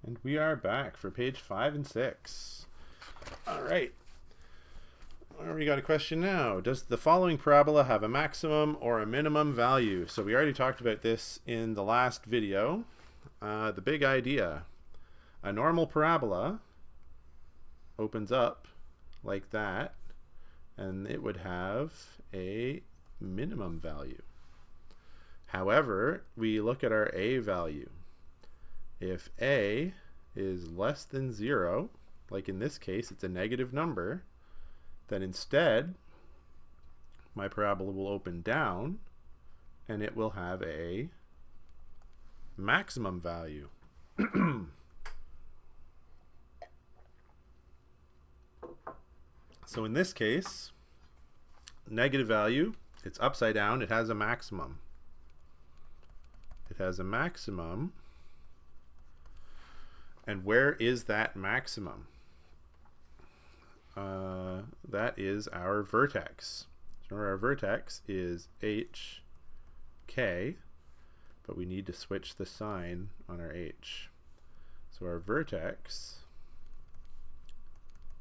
And we are back for page 5 and 6. All right. We got a question now. Does the following parabola have a maximum or a minimum value? So we already talked about this in the last video. The big idea. A normal parabola opens up like that, and it would have a minimum value. However, we look at our a value. If a is less than 0, like in this case it's a negative number, then instead my parabola will open down and it will have a maximum value. So in this case, negative value, it's upside down, it has a maximum. It has a maximum. And where is that maximum? That is our vertex. So our vertex is HK, but we need to switch the sign on our H. So our vertex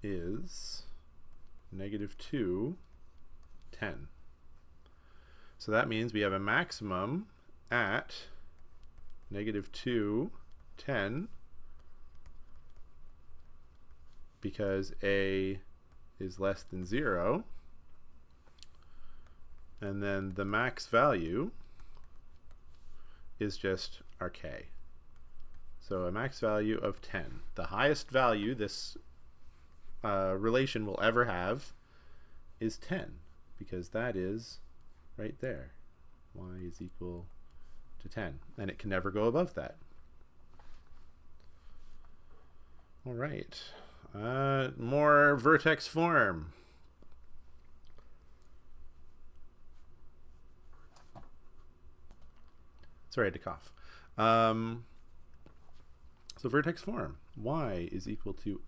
is -2, 10. So that means we have a maximum at -2, 10, because a is less than 0, and then the max value is just our k. So a max value of 10. The highest value this relation will ever have is 10, because that is right there. Y is equal to 10, and it can never go above that. All right. More vertex form. Sorry, I had to cough. So vertex form. Y is equal to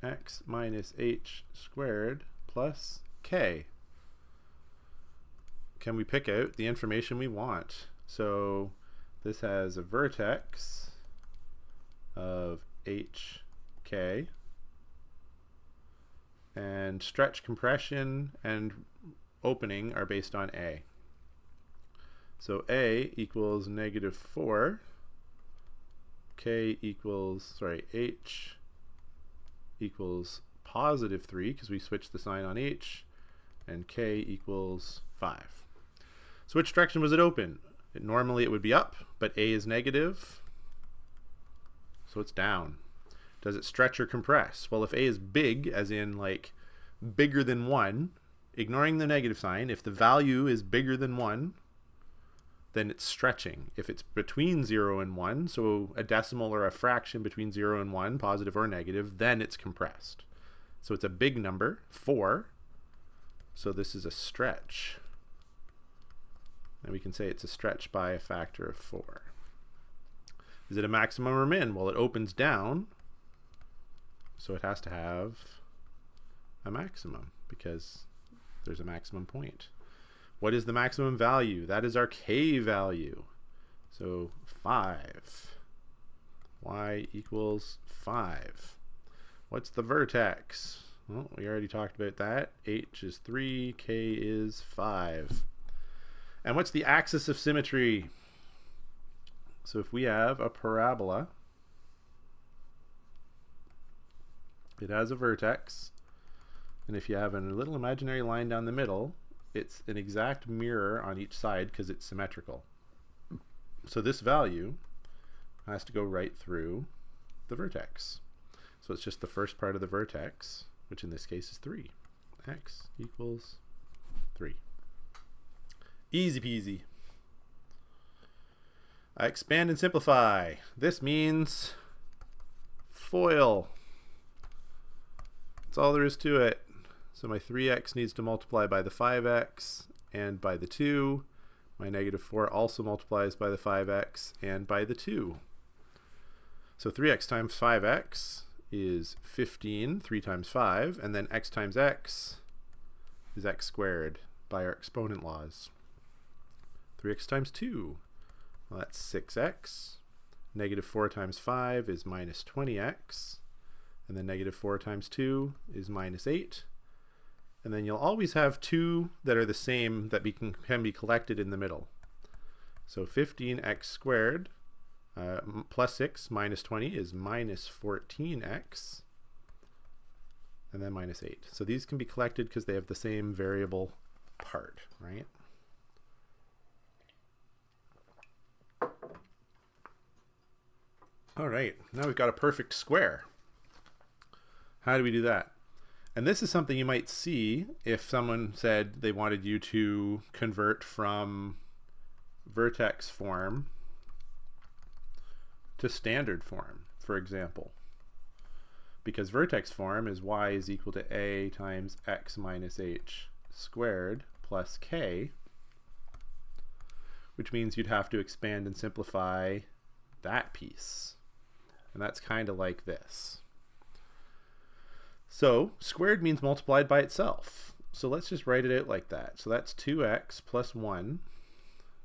ax minus h squared plus k. Can we pick out the information we want? So this has a vertex of hk, and stretch, compression, and opening are based on a. So a equals -4, k equals, h equals +3 because we switched the sign on h, and k equals 5. So which direction was it open? Normally it would be up, but a is negative, so it's down. Does it stretch or compress? Well, if a is big, as in like bigger than 1, ignoring the negative sign, if the value is bigger than 1, then it's stretching. If it's between 0 and 1, so a decimal or a fraction between 0 and 1, positive or negative, then it's compressed. So it's a big number, 4. So this is a stretch. And we can say it's a stretch by a factor of 4. Is it a maximum or min? Well, it opens down, so it has to have a maximum because there's a maximum point. What is the maximum value? That is our k value. So 5. Y equals 5. What's the vertex? Well, we already talked about that. H is 3, k is 5. And what's the axis of symmetry? So if we have a parabola, it has a vertex, and if you have a little imaginary line down the middle, it's an exact mirror on each side because it's symmetrical. So this value has to go right through the vertex. So it's just the first part of the vertex, which in this case is 3. X equals 3. Easy peasy. I expand and simplify. This means FOIL. That's all there is to it. So my 3x needs to multiply by the 5x and by the 2. My -4 also multiplies by the 5x and by the 2. So 3x times 5x is 15, 3 times 5, and then x times x is x squared by our exponent laws. 3x times 2, well, that's 6x. Negative 4 times 5 is minus 20x. And then negative 4 times 2 is minus 8. And then you'll always have two that are the same that can be collected in the middle. So 15x squared plus 6 minus 20 is minus 14x. And then minus 8. So these can be collected because they have the same variable part, right? All right, now we've got a perfect square. How do we do that? And this is something you might see if someone said they wanted you to convert from vertex form to standard form, for example. Because vertex form is y is equal to a times x minus h squared plus k, which means you'd have to expand and simplify that piece. And that's kind of like this. So squared means multiplied by itself. So let's just write it out like that. So that's 2x plus 1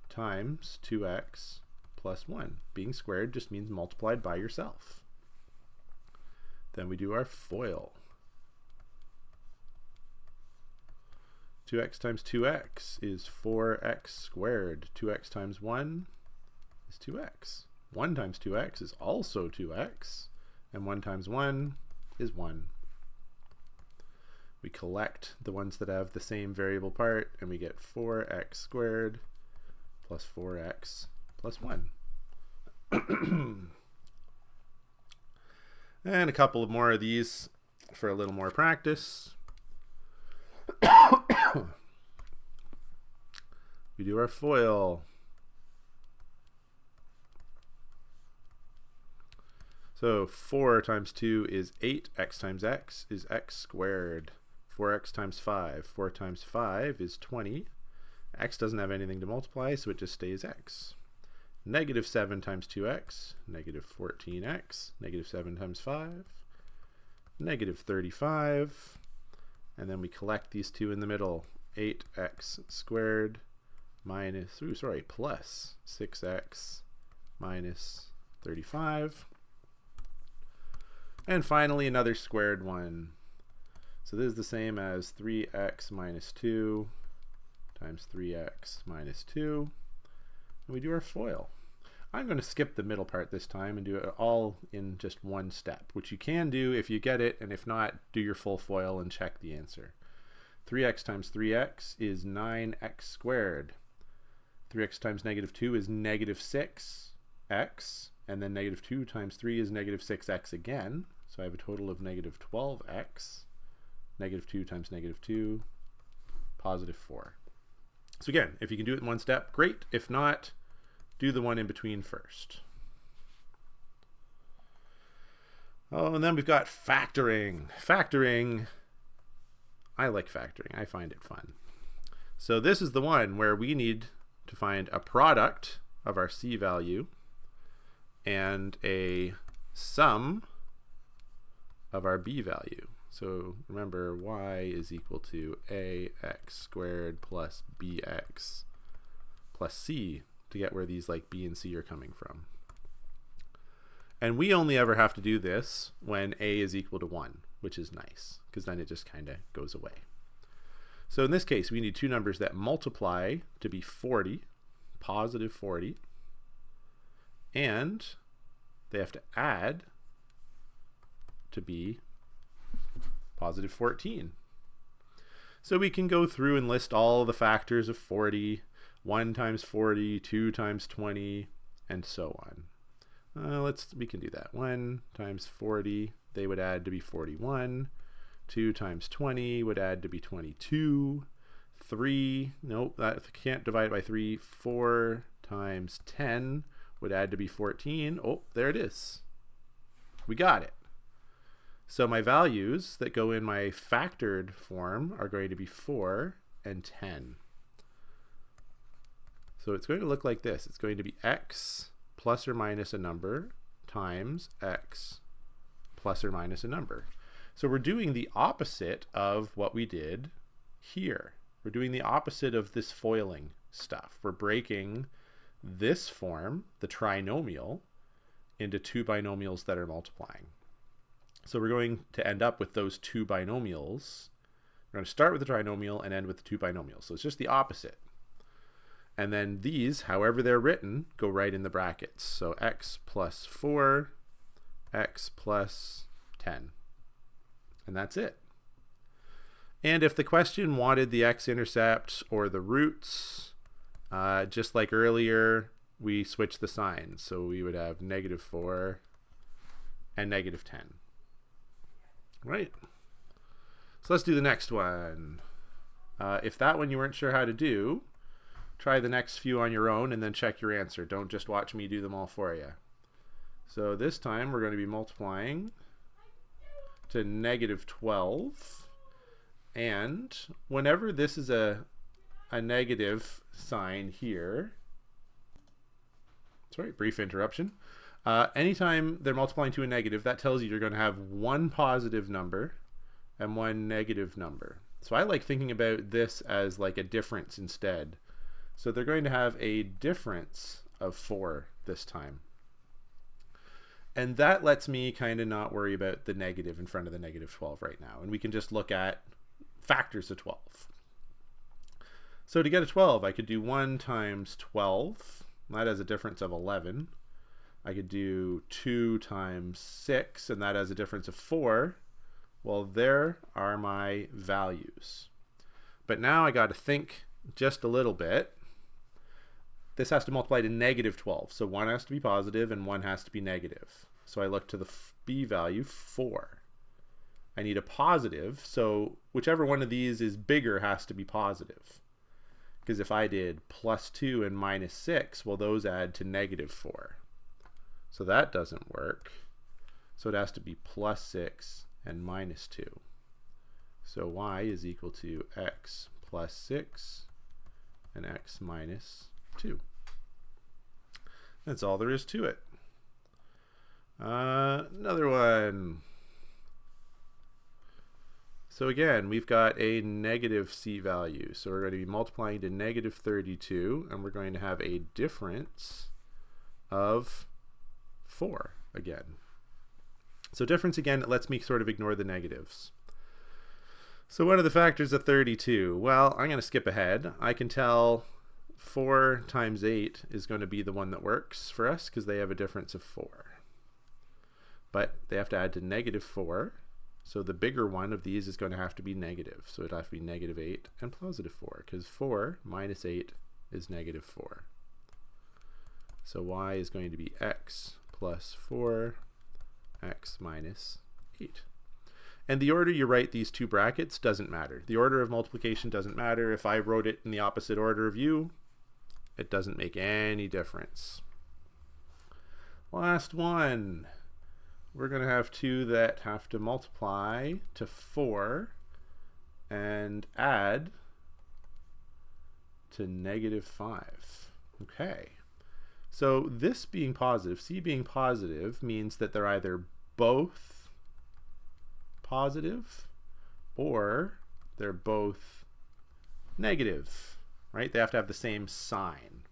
times 2x plus 1. Being squared just means multiplied by yourself. Then we do our FOIL. 2x times 2x is 4x squared. 2x times 1 is 2x. 1 times 2x is also 2x. And 1 times 1 is 1. We collect the ones that have the same variable part, and we get 4x squared plus 4x plus 1. And a couple of more of these for a little more practice. We do our FOIL. So 4 times 2 is 8. X times x is x squared. 4x times 5. 4 times 5 is 20. X doesn't have anything to multiply, so it just stays x. Negative 7 times 2x, negative 14x. Negative 7 times 5, negative 35. And then we collect these two in the middle. 8x squared minus, plus 6x minus 35. And finally, another squared one. So this is the same as 3x minus 2 times 3x minus 2. And we do our FOIL. I'm going to skip the middle part this time and do it all in just one step, which you can do if you get it, and if not, do your full FOIL and check the answer. 3x times 3x is 9x squared. 3x times negative 2 is negative 6x, and then negative 2 times 3 is negative 6x again. So I have a total of negative 12x. Negative 2 times negative 2, positive 4. So again, if you can do it in one step, great. If not, do the one in between first. Oh, and then we've got factoring. Factoring, I like factoring. I find it fun. So this is the one where we need to find a product of our C value and a sum of our B value. So remember, y is equal to ax squared plus bx plus c to get where these like b and c are coming from. And we only ever have to do this when a is equal to 1, which is nice, because then it just kind of goes away. So in this case, we need two numbers that multiply to be 40, positive 40, and they have to add to be positive 14. So we can go through and list all the factors of 40, 1 times 40, 2 times 20, and so on. We can do that. 1 times 40, they would add to be 41. 2 times 20 would add to be 22. 3, nope, that can't divide by 3. 4 times 10 would add to be 14. Oh, there it is. We got it. So my values that go in my factored form are going to be 4 and 10. So it's going to look like this. It's going to be x plus or minus a number times x plus or minus a number. So we're doing the opposite of what we did here. We're doing the opposite of this foiling stuff. We're breaking this form, the trinomial, into two binomials that are multiplying. So we're going to end up with those two binomials. We're going to start with the trinomial and end with the two binomials. So it's just the opposite. And then these, however they're written, go right in the brackets. So x plus 4, x plus 10. And that's it. And if the question wanted the x-intercept or the roots, just like earlier, we switch the signs. So we would have -4 and -10. Right. So let's do the next one. If that one you weren't sure how to do, try the next few on your own and then check your answer. Don't just watch me do them all for you. So this time we're going to be multiplying to -12. And whenever this is a negative sign here, sorry, brief interruption. Anytime they're multiplying to a negative, that tells you you're going to have one positive number and one negative number. So I like thinking about this as like a difference instead. So they're going to have a difference of 4 this time. And that lets me kind of not worry about the negative in front of the -12 right now. And we can just look at factors of 12. So to get a 12, I could do 1 times 12. That has a difference of 11. I could do 2 times 6, and that has a difference of 4. Well, there are my values. But now I got to think just a little bit. This has to multiply to -12. So 1 has to be positive and 1 has to be negative. So I look to the b value, 4. I need a positive, so whichever one of these is bigger has to be positive. Because if I did +2 and -6, well, those add to -4. So that doesn't work. So it has to be +6 and -2. So y is equal to x plus 6 and x minus 2. That's all there is to it. Another one. So again, we've got a negative c value. So we're going to be multiplying to -32, and we're going to have a difference of 4 again. So difference again, it lets me sort of ignore the negatives. So what are the factors of 32? Well, I'm going to skip ahead. I can tell 4 times 8 is going to be the one that works for us because they have a difference of 4. But they have to add to -4. So the bigger one of these is going to have to be negative. So it'd have to be -8 and +4 because 4 minus 8 is -4. So y is going to be x plus 4, x minus 8. And the order you write these two brackets doesn't matter. The order of multiplication doesn't matter. If I wrote it in the opposite order of you, it doesn't make any difference. Last one. We're going to have 2 that have to multiply to 4 and add to -5. Okay. So this being positive, c being positive, means that they're either both positive or they're both negative, right? They have to have the same sign.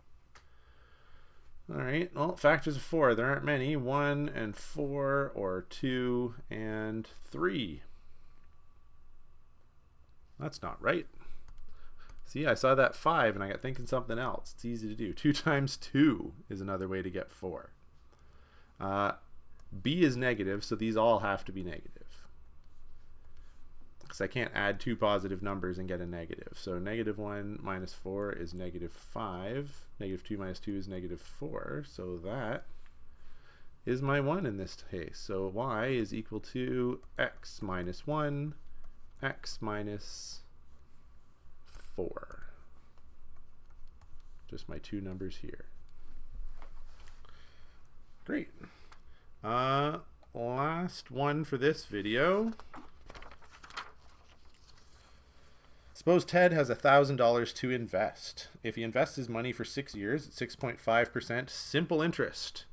All right, well, factors of 4, there aren't many. 1 and 4, or 2 and 3. That's not right. See, I saw that 5 and I got thinking something else. It's easy to do. 2 times 2 is another way to get 4. B is negative, so these all have to be negative. Because I can't add 2 positive numbers and get a negative. So -1 minus 4 is -5. -2 minus 2 is -4. So that is my 1 in this case. So y is equal to x minus 1, x minus 4. Just my 2 numbers here. Great. Last one for this video. Suppose Ted has $1,000 to invest. If he invests his money for 6 years at 6.5% simple interest.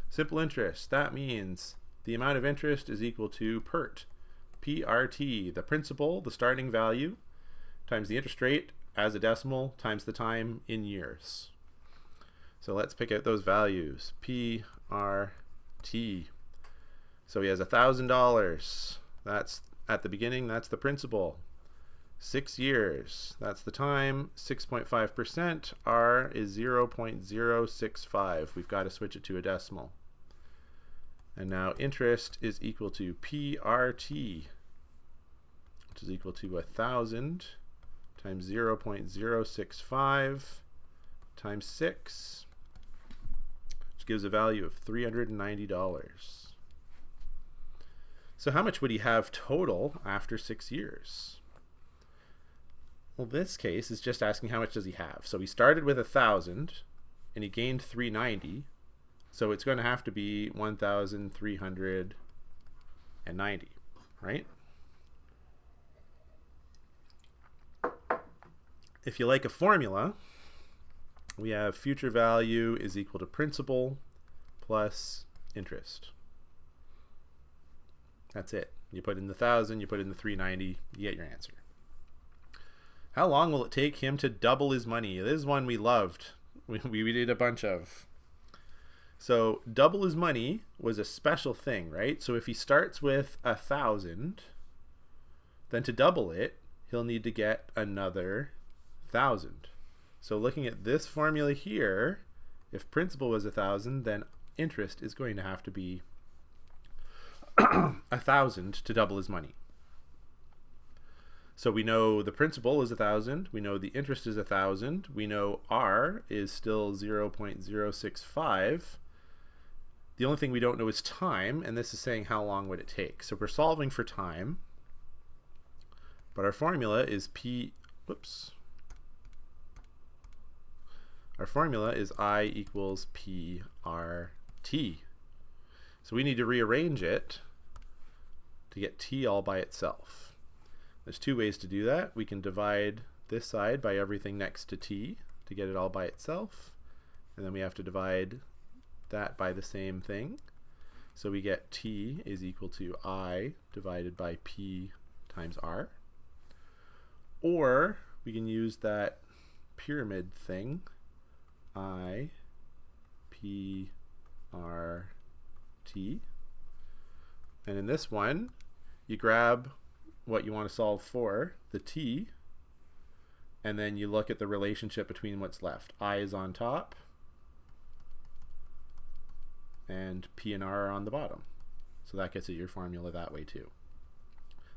Simple interest. That means the amount of interest is equal to PERT. PRT, the principal, the starting value, times the interest rate as a decimal, times the time in years. So let's pick out those values. PRT PRT. So he has $1,000. That's at the beginning, that's the principal. 6 years, that's the time. 6.5%. R is 0.065. We've got to switch it to a decimal. And now interest is equal to PRT, which is equal to 1,000 times 0.065 times 6, which gives a value of $390. So how much would he have total after 6 years? Well, this case is just asking how much does he have. So he started with 1,000 and he gained 390. So it's going to have to be 1,390, right? If you like a formula, we have future value is equal to principal plus interest. That's it. You put in the 1,000, you put in the 390, you get your answer. How long will it take him to double his money? This is one we loved. We did a bunch of. So double his money was a special thing, right? So if he starts with 1,000, then to double it, he'll need to get another 1,000. So looking at this formula here, if principal was 1,000, then interest is going to have to be 1,000 to double his money. So we know the principal is 1,000. We know the interest is 1,000. We know R is still 0.065. The only thing we don't know is time, and this is saying how long would it take. So we're solving for time, but our formula is our formula is I equals PRT. So we need to rearrange it to get T all by itself. There's two ways to do that. We can divide this side by everything next to T to get it all by itself. And then we have to divide that by the same thing. So we get T is equal to I divided by P times R. Or we can use that pyramid thing, I, P, R, T. And in this one, you grab what you want to solve for, the T, and then you look at the relationship between what's left. I is on top, and P and R are on the bottom. So that gets at your formula that way too.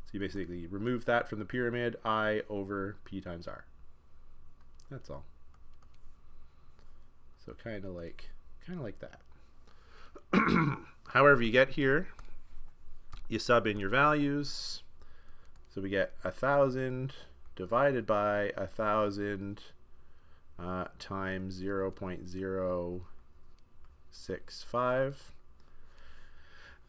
So you basically remove that from the pyramid, I over P times R. That's all. So kind of like that. However you get here, you sub in your values. So we get 1,000 divided by 1,000 times 0.065.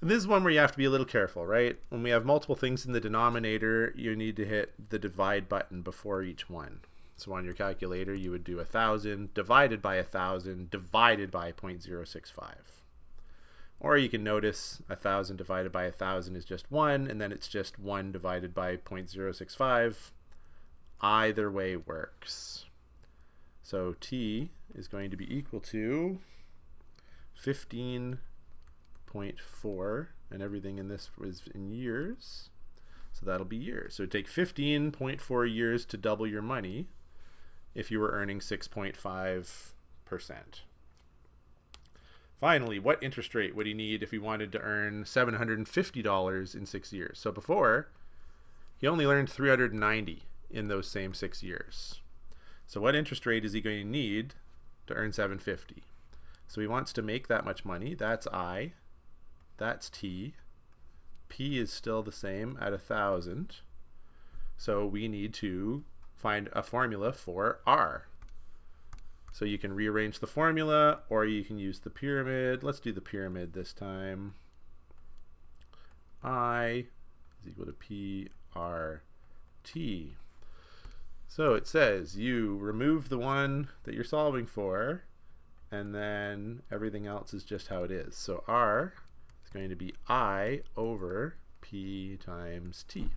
And this is one where you have to be a little careful, right? When we have multiple things in the denominator, you need to hit the divide button before each one. So on your calculator, you would do 1,000 divided by 1,000 divided by 0.065. Or you can notice 1,000 divided by 1,000 is just 1, and then it's just 1 divided by 0.065. Either way works. So T is going to be equal to 15.4, and everything in this is in years. So that'll be years. So it'd take 15.4 years to double your money if you were earning 6.5%. Finally, what interest rate would he need if he wanted to earn $750 in 6 years? So before, he only earned $390 in those same 6 years. So what interest rate is he going to need to earn $750? So he wants to make that much money. That's I. That's T. P is still the same at 1,000. So we need to find a formula for R. So you can rearrange the formula, or you can use the pyramid. Let's do the pyramid this time. I is equal to P, R, T. So it says you remove the one that you're solving for, and then everything else is just how it is. So R is going to be I over P times T.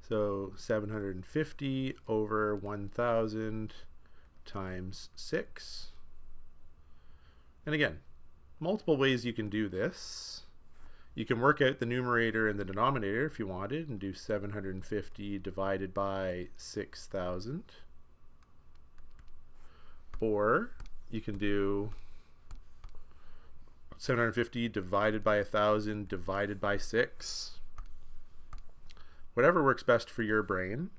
So 750 over 1,000 times 6. And again, multiple ways you can do this. You can work out the numerator and the denominator if you wanted and do 750 divided by 6,000. Or you can do 750 divided by 1,000 divided by 6. Whatever works best for your brain.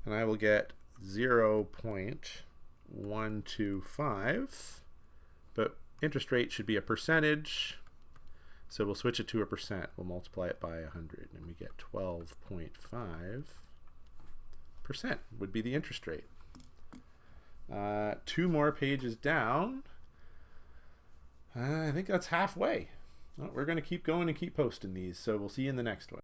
And I will get 0.125. But interest rate should be a percentage. So we'll switch it to a percent. We'll multiply it by 100 and we get 12.5% would be the interest rate. 2 more pages down. I think that's halfway. Well, we're going to keep going and keep posting these, so we'll see you in the next one.